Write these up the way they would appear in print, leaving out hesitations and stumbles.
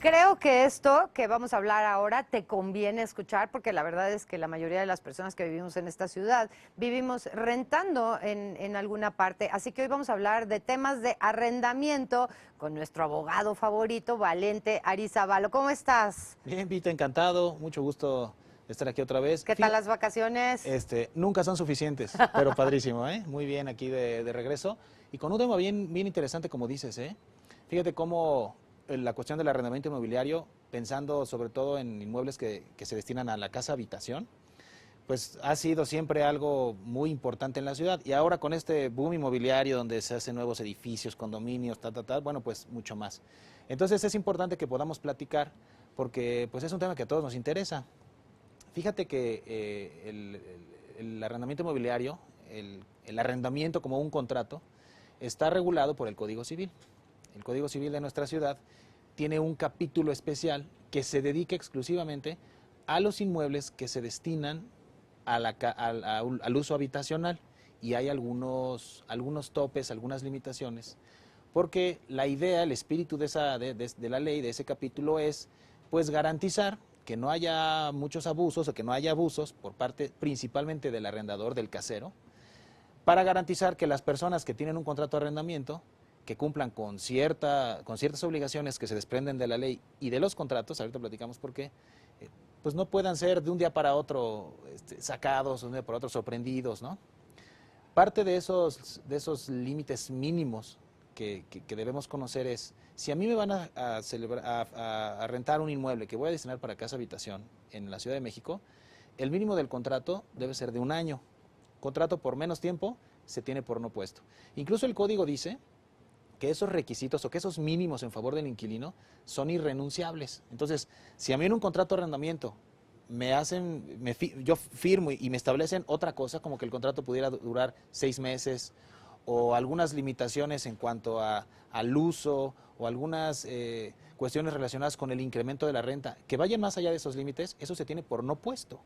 creo que esto que vamos a hablar ahora te conviene escuchar porque la verdad es que la mayoría de las personas que vivimos en esta ciudad vivimos rentando en alguna parte. Así que hoy vamos a hablar de temas de arrendamiento con nuestro abogado favorito, Valente Arizabalo. ¿Cómo estás? Bien, Vito, encantado, mucho gusto de estar aquí otra vez. ¿Qué tal las vacaciones? Nunca son suficientes, pero padrísimo, ¿eh? Muy bien aquí de regreso. Y con un tema bien interesante, como dices, ¿eh? Fíjate cómo la cuestión del arrendamiento inmobiliario, pensando sobre todo en inmuebles que se destinan a la casa-habitación, pues ha sido siempre algo muy importante en la ciudad. Y ahora con este boom inmobiliario donde se hacen nuevos edificios, condominios, bueno, pues mucho más. Entonces es importante que podamos platicar porque pues es un tema que a todos nos interesa. Fíjate que el arrendamiento inmobiliario, el arrendamiento como un contrato, está regulado por el Código Civil. El Código Civil de nuestra ciudad tiene un capítulo especial que se dedica exclusivamente a los inmuebles que se destinan al uso habitacional, y hay algunos topes, algunas limitaciones, porque la idea, el espíritu de la ley, de ese capítulo es pues garantizar que no haya muchos abusos o que no haya abusos por parte principalmente del arrendador, del casero, para garantizar que las personas que tienen un contrato de arrendamiento, que cumplan con ciertas obligaciones que se desprenden de la ley y de los contratos, ahorita platicamos por qué, pues no puedan ser de un día para otro sacados, de un día para otro sorprendidos, ¿no? Parte de esos límites mínimos que debemos conocer es, si a mí me van a rentar un inmueble que voy a destinar para casa habitación en la Ciudad de México, el mínimo del contrato debe ser de 1 año. Contrato por menos tiempo se tiene por no puesto. Incluso el código dice que esos requisitos o que esos mínimos en favor del inquilino son irrenunciables. Entonces, si a mí en un contrato de arrendamiento yo firmo y me establecen otra cosa, como que el contrato pudiera durar 6 meses, o algunas limitaciones en cuanto al uso, o algunas cuestiones relacionadas con el incremento de la renta, que vayan más allá de esos límites, eso se tiene por no puesto,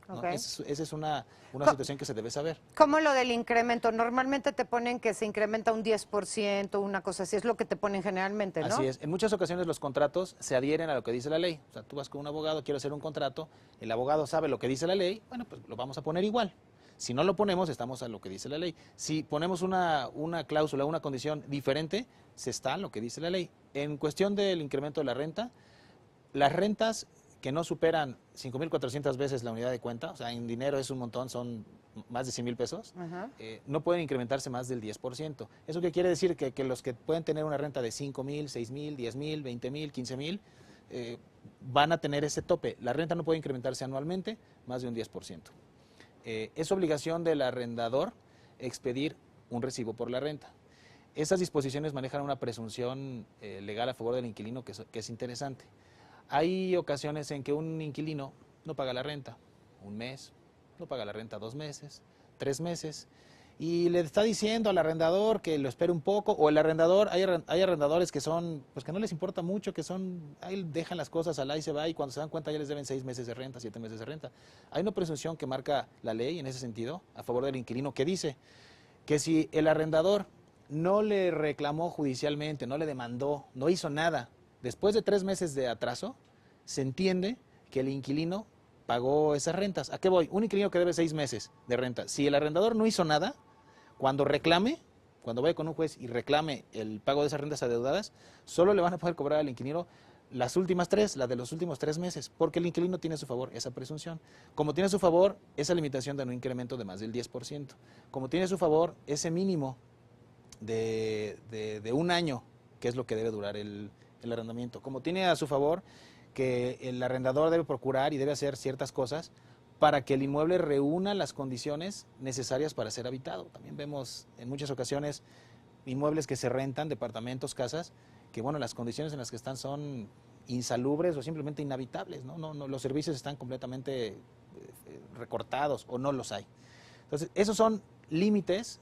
¿no? Okay. Esa es una situación que se debe saber. ¿Cómo lo del incremento? Normalmente te ponen que se incrementa un 10%, una cosa así, es lo que te ponen generalmente, ¿no? Así es. En muchas ocasiones los contratos se adhieren a lo que dice la ley. O sea, tú vas con un abogado, quiero hacer un contrato, el abogado sabe lo que dice la ley, bueno, pues lo vamos a poner igual. Si no lo ponemos, estamos a lo que dice la ley. Si ponemos una cláusula, una condición diferente, se está a lo que dice la ley. En cuestión del incremento de la renta, las rentas que no superan 5,400 veces la unidad de cuenta, o sea, en dinero es un montón, son más de 100,000 pesos, no pueden incrementarse más del 10%. ¿Eso qué quiere decir? Que los que pueden tener una renta de 5,000, 6,000, 10,000, 20,000, 15,000, van a tener ese tope. La renta no puede incrementarse anualmente más de un 10%. Es obligación del arrendador expedir un recibo por la renta. Esas disposiciones manejan una presunción legal a favor del inquilino que es interesante. Hay ocasiones en que un inquilino no paga la renta 1 mes, no paga la renta 2 meses, 3 meses, y le está diciendo al arrendador que lo espere un poco, o el arrendador, hay arrendadores que son, pues que no les importa mucho, que son, ahí dejan las cosas al ahí se va, y cuando se dan cuenta ya les deben 6 meses de renta, 7 meses de renta. Hay una presunción que marca la ley en ese sentido, a favor del inquilino, que dice que si el arrendador no le reclamó judicialmente, no le demandó, no hizo nada, después de 3 meses de atraso, se entiende que el inquilino pagó esas rentas. ¿A qué voy? Un inquilino que debe 6 meses de renta. Si el arrendador no hizo nada, cuando vaya con un juez y reclame el pago de esas rentas adeudadas, solo le van a poder cobrar al inquilino las últimas 3, la de los últimos 3 meses, porque el inquilino tiene a su favor esa presunción. Como tiene a su favor esa limitación de no incremento de más del 10%. Como tiene a su favor ese mínimo de 1 año, que es lo que debe durar el arrendamiento. Como tiene a su favor que el arrendador debe procurar y debe hacer ciertas cosas para que el inmueble reúna las condiciones necesarias para ser habitado. También vemos en muchas ocasiones inmuebles que se rentan, departamentos, casas, que bueno, las condiciones en las que están son insalubres o simplemente inhabitables, ¿no? Los servicios están completamente recortados o no los hay. Entonces, esos son límites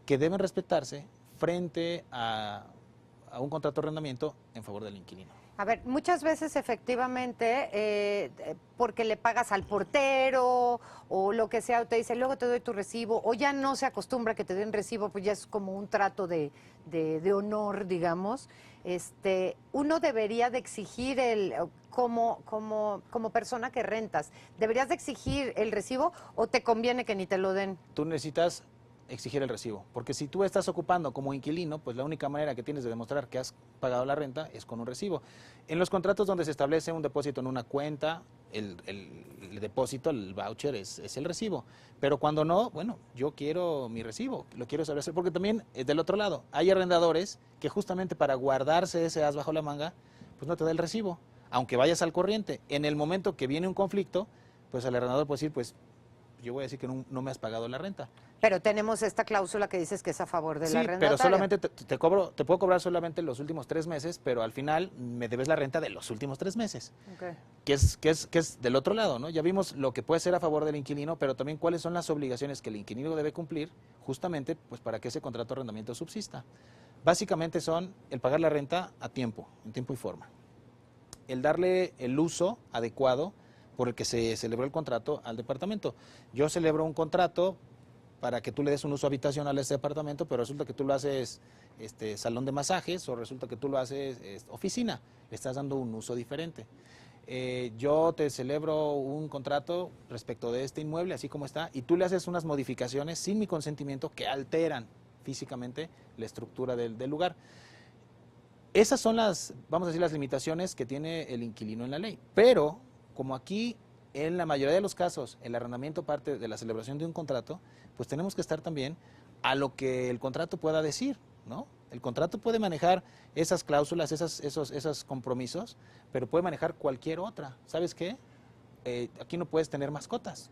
que deben respetarse frente a un contrato de arrendamiento en favor del inquilino. A ver, muchas veces efectivamente, porque le pagas al portero o lo que sea, o te dice, luego te doy tu recibo, o ya no se acostumbra que te den recibo, pues ya es como un trato de honor, digamos. Uno debería de exigir como persona que rentas, ¿deberías de exigir el recibo o te conviene que ni te lo den? Tú necesitas exigir el recibo, porque si tú estás ocupando como inquilino, pues la única manera que tienes de demostrar que has pagado la renta es con un recibo. En los contratos donde se establece un depósito en una cuenta, el depósito, el voucher es el recibo, pero cuando no, bueno, yo quiero mi recibo, lo quiero establecer, porque también del otro lado, hay arrendadores que justamente para guardarse ese as bajo la manga, pues no te da el recibo, aunque vayas al corriente. En el momento que viene un conflicto, pues el arrendador puede decir, pues yo voy a decir que no me has pagado la renta. Pero tenemos esta cláusula que dices que es a favor del Sí, arrendatario. pero solamente te puedo cobrar solamente los últimos 3 meses, pero al final me debes la renta de los últimos 3 meses, Okay. que es del otro lado, ¿no? Ya vimos lo que puede ser a favor del inquilino, pero también cuáles son las obligaciones que el inquilino debe cumplir justamente pues para que ese contrato de arrendamiento subsista. Básicamente son el pagar la renta a tiempo, en tiempo y forma, el darle el uso adecuado por el que se celebró el contrato al departamento. Yo celebro un contrato para que tú le des un uso habitacional a ese departamento, pero resulta que tú lo haces salón de masajes o resulta que tú lo haces oficina, le estás dando un uso diferente. Yo te celebro un contrato respecto de este inmueble, así como está, y tú le haces unas modificaciones sin mi consentimiento que alteran físicamente la estructura del lugar. Esas son las, vamos a decir, las limitaciones que tiene el inquilino en la ley, pero como aquí en la mayoría de los casos el arrendamiento parte de la celebración de un contrato, pues tenemos que estar también a lo que el contrato pueda decir, ¿no? El contrato puede manejar esas cláusulas, esos compromisos, pero puede manejar cualquier otra. ¿Sabes qué? Aquí no puedes tener mascotas.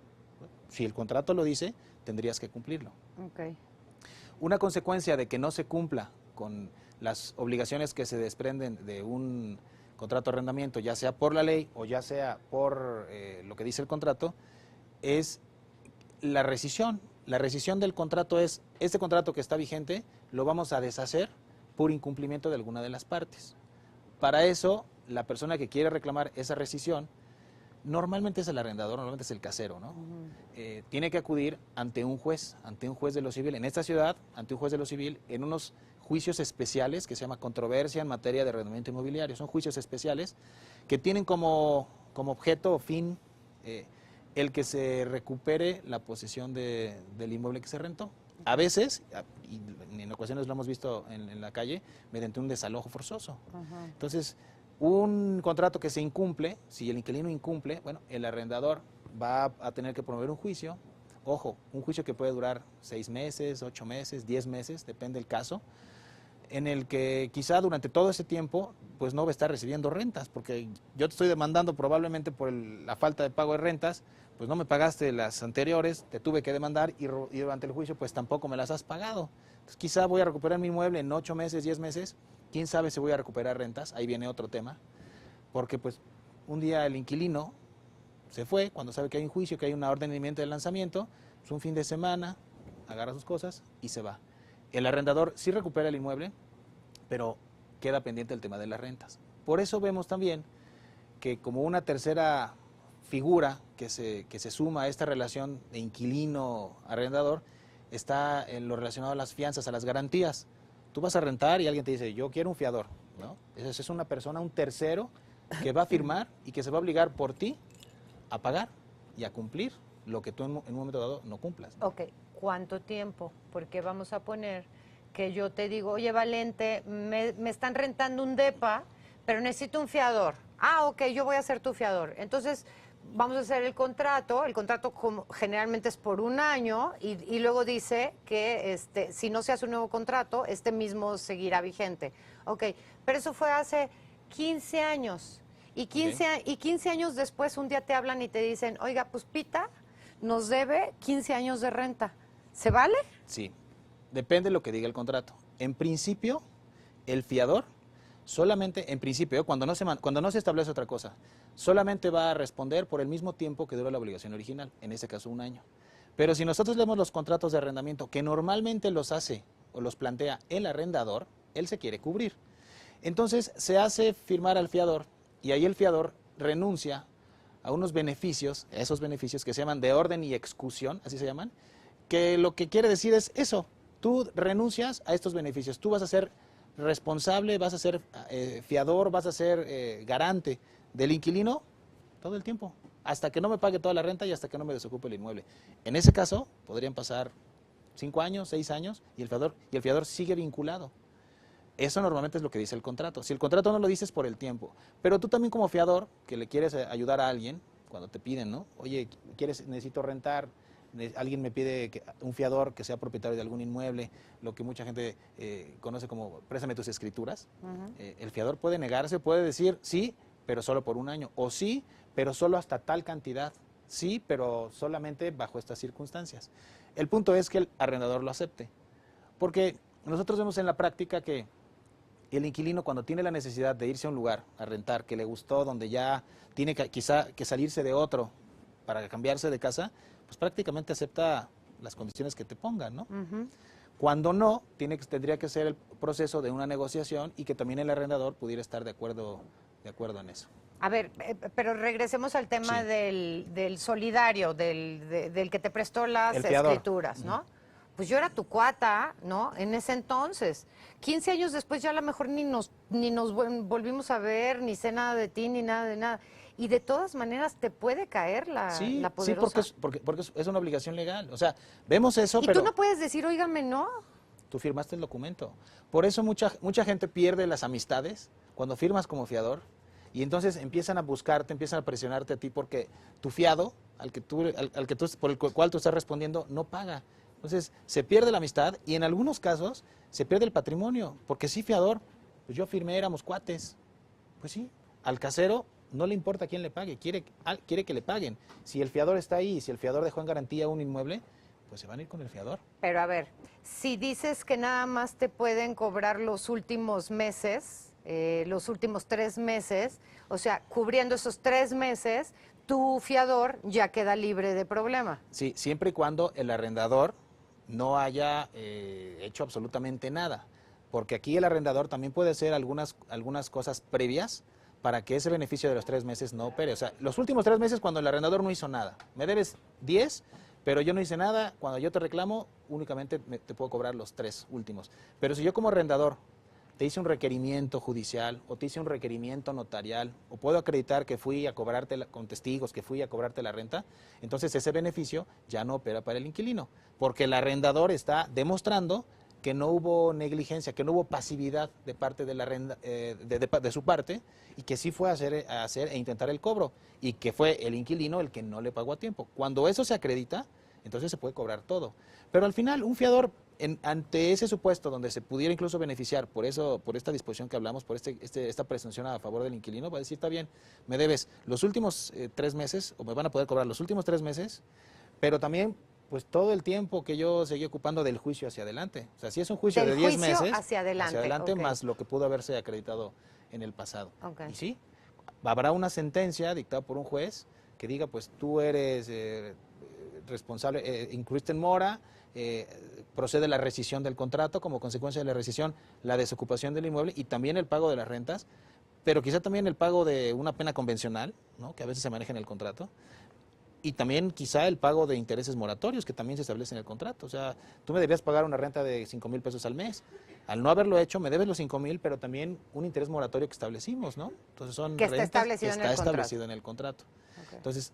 Si el contrato lo dice, tendrías que cumplirlo. Okay. Una consecuencia de que no se cumpla con las obligaciones que se desprenden de un contrato de arrendamiento, ya sea por la ley o ya sea por lo que dice el contrato, es la rescisión. La rescisión del contrato es, este contrato que está vigente lo vamos a deshacer por incumplimiento de alguna de las partes. Para eso, la persona que quiere reclamar esa rescisión, normalmente es el arrendador, normalmente es el casero, ¿no? Tiene que acudir ante un juez de lo civil, en esta ciudad, ante un juez de lo civil, en unos juicios especiales que se llama controversia en materia de arrendamiento inmobiliario. Son juicios especiales que tienen como objeto o fin el que se recupere la posesión del inmueble que se rentó. A veces, y en ocasiones lo hemos visto en la calle, mediante un desalojo forzoso. Entonces, un contrato que se incumple, si el inquilino incumple, bueno, el arrendador va a tener que promover un juicio. Ojo, un juicio que puede durar 6 meses, 8 meses, 10 meses, depende del caso, en el que quizá durante todo ese tiempo pues no va a estar recibiendo rentas, porque yo te estoy demandando probablemente por la falta de pago de rentas, pues no me pagaste las anteriores, te tuve que demandar y durante el juicio pues tampoco me las has pagado. Entonces quizá voy a recuperar mi inmueble en 8 meses, 10 meses, quién sabe si voy a recuperar rentas, ahí viene otro tema, porque pues un día el inquilino se fue, cuando sabe que hay un juicio, que hay una orden de lanzamiento, pues un fin de semana, agarra sus cosas y se va. El arrendador sí recupera el inmueble, pero queda pendiente el tema de las rentas. Por eso vemos también que como una tercera figura que se suma a esta relación de inquilino-arrendador está en lo relacionado a las fianzas, a las garantías. Tú vas a rentar y alguien te dice, yo quiero un fiador, ¿no? Esa es una persona, un tercero, que va a firmar y que se va a obligar por ti a pagar y a cumplir lo que tú en un momento dado no cumplas, ¿no? Ok, ¿cuánto tiempo? Porque vamos a poner que yo te digo, oye, Valente, me están rentando un depa, pero necesito un fiador. Ah, ok, yo voy a ser tu fiador. Entonces, vamos a hacer el contrato generalmente es por un año y luego dice que si no se hace un nuevo contrato, este mismo seguirá vigente. Ok, pero eso fue hace 15 años. Y 15 años después un día te hablan y te dicen, oiga, pues Pita nos debe 15 años de renta. ¿Se vale? Sí, depende de lo que diga el contrato. En principio, el fiador solamente, en principio, cuando no se establece otra cosa, solamente va a responder por el mismo tiempo que dura la obligación original, en ese caso 1 año. Pero si nosotros leemos los contratos de arrendamiento, que normalmente los hace o los plantea el arrendador, él se quiere cubrir. Entonces se hace firmar al fiador y ahí el fiador renuncia a unos beneficios, esos beneficios que se llaman de orden y excusión, así se llaman, que lo que quiere decir es eso, tú renuncias a estos beneficios, tú vas a ser responsable, vas a ser fiador, vas a ser garante del inquilino todo el tiempo, hasta que no me pague toda la renta y hasta que no me desocupe el inmueble. En ese caso, podrían pasar 5 años, 6 años, y el fiador sigue vinculado. Eso normalmente es lo que dice el contrato. Si el contrato no lo dice es por el tiempo. Pero tú también como fiador, que le quieres ayudar a alguien, cuando te piden, ¿no? Oye, necesito rentar, alguien me pide un fiador que sea propietario de algún inmueble, lo que mucha gente conoce como préstame tus escrituras. El fiador puede negarse, puede decir sí, pero solo por un año, o sí, pero solo hasta tal cantidad, sí, pero solamente bajo estas circunstancias. El punto es que el arrendador lo acepte, porque nosotros vemos en la práctica que el inquilino, cuando tiene la necesidad de irse a un lugar a rentar que le gustó, donde ya tiene quizá que salirse de otro para cambiarse de casa, pues prácticamente acepta las condiciones que te pongan, ¿no? Cuando no, tendría que ser el proceso de una negociación y que también el arrendador pudiera estar de acuerdo en eso. A ver, pero regresemos al tema Sí. del solidario, del que te prestó las El fiador. escrituras, ¿no? Pues yo era tu cuata, ¿no? En ese entonces. 15 años después ya a lo mejor ni nos volvimos a ver, ni sé nada de ti, ni nada de nada. Y de todas maneras te puede caer la poderosa. Sí, porque es una obligación legal. O sea, vemos eso, Y pero tú no puedes decir, óigame, no. tú firmaste el documento. Por eso mucha gente pierde las amistades cuando firmas como fiador y entonces empiezan a buscarte, empiezan a presionarte a ti porque tu fiado, por el cual tú estás respondiendo, no paga. Entonces se pierde la amistad y en algunos casos se pierde el patrimonio, porque sí, fiador, pues yo firmé, éramos cuates. Pues sí, al casero no le importa quién le pague, quiere que le paguen. Si el fiador está ahí, si el fiador dejó en garantía un inmueble, pues se van a ir con el fiador. Pero a ver, si dices que nada más te pueden cobrar los últimos meses, los últimos 3 meses, o sea, cubriendo esos 3 meses, tu fiador ya queda libre de problema. Sí, siempre y cuando el arrendador no haya hecho absolutamente nada, porque aquí el arrendador también puede hacer algunas cosas previas para que ese beneficio de los 3 meses no opere. O sea, los últimos 3 meses cuando el arrendador no hizo nada, me debes 10, pero yo no hice nada, cuando yo te reclamo únicamente te puedo cobrar los 3 últimos. Pero si yo como arrendador te hice un requerimiento judicial o te hice un requerimiento notarial o puedo acreditar que fui a cobrarte con testigos, que fui a cobrarte la renta, entonces ese beneficio ya no opera para el inquilino, porque el arrendador está demostrando que no hubo negligencia, que no hubo pasividad de parte de su parte y que sí fue a hacer e intentar el cobro y que fue el inquilino el que no le pagó a tiempo. Cuando eso se acredita, entonces se puede cobrar todo. Pero al final, un fiador, ante ese supuesto donde se pudiera incluso beneficiar por esta disposición que hablamos, por esta presunción a favor del inquilino, va a decir, está bien, me debes los últimos 3 meses, o me van a poder cobrar los últimos 3 meses, pero también pues todo el tiempo que yo seguí ocupando del juicio hacia adelante. O sea, si es un juicio de 10 meses, hacia adelante, okay, más lo que pudo haberse acreditado en el pasado. Okay. Y sí, habrá una sentencia dictada por un juez que diga, pues tú eres responsable, incluiste en mora, procede la rescisión del contrato, como consecuencia de la rescisión, la desocupación del inmueble y también el pago de las rentas, pero quizá también el pago de una pena convencional, ¿no?, que a veces se maneja en el contrato, y también quizá el pago de intereses moratorios que también se establece en el contrato. O sea, tú me debías pagar una renta de 5,000 pesos al mes. Al no haberlo hecho, me debes los 5,000, pero también un interés moratorio que establecimos, ¿no? Entonces son que está establecido en el contrato. Okay. Entonces,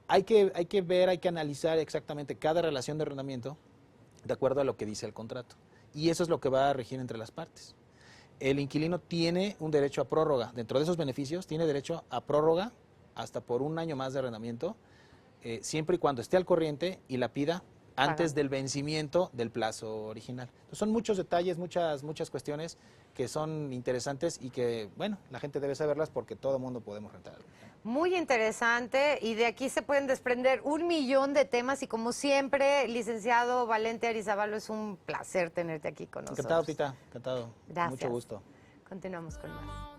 hay que ver, hay que analizar exactamente cada relación de arrendamiento de acuerdo a lo que dice el contrato. Y eso es lo que va a regir entre las partes. El inquilino tiene un derecho a prórroga. Dentro de esos beneficios, tiene derecho a prórroga hasta por 1 año más de arrendamiento, siempre y cuando esté al corriente y la pida antes del vencimiento del plazo original. Entonces, son muchos detalles, muchas cuestiones que son interesantes y que, bueno, la gente debe saberlas porque todo el mundo podemos rentar. Muy interesante, y de aquí se pueden desprender 1,000,000 de temas, y como siempre, licenciado Valente Arizabalo, es un placer tenerte aquí con nosotros. Encantado, Pita, encantado. Gracias. Mucho gusto. Continuamos con más.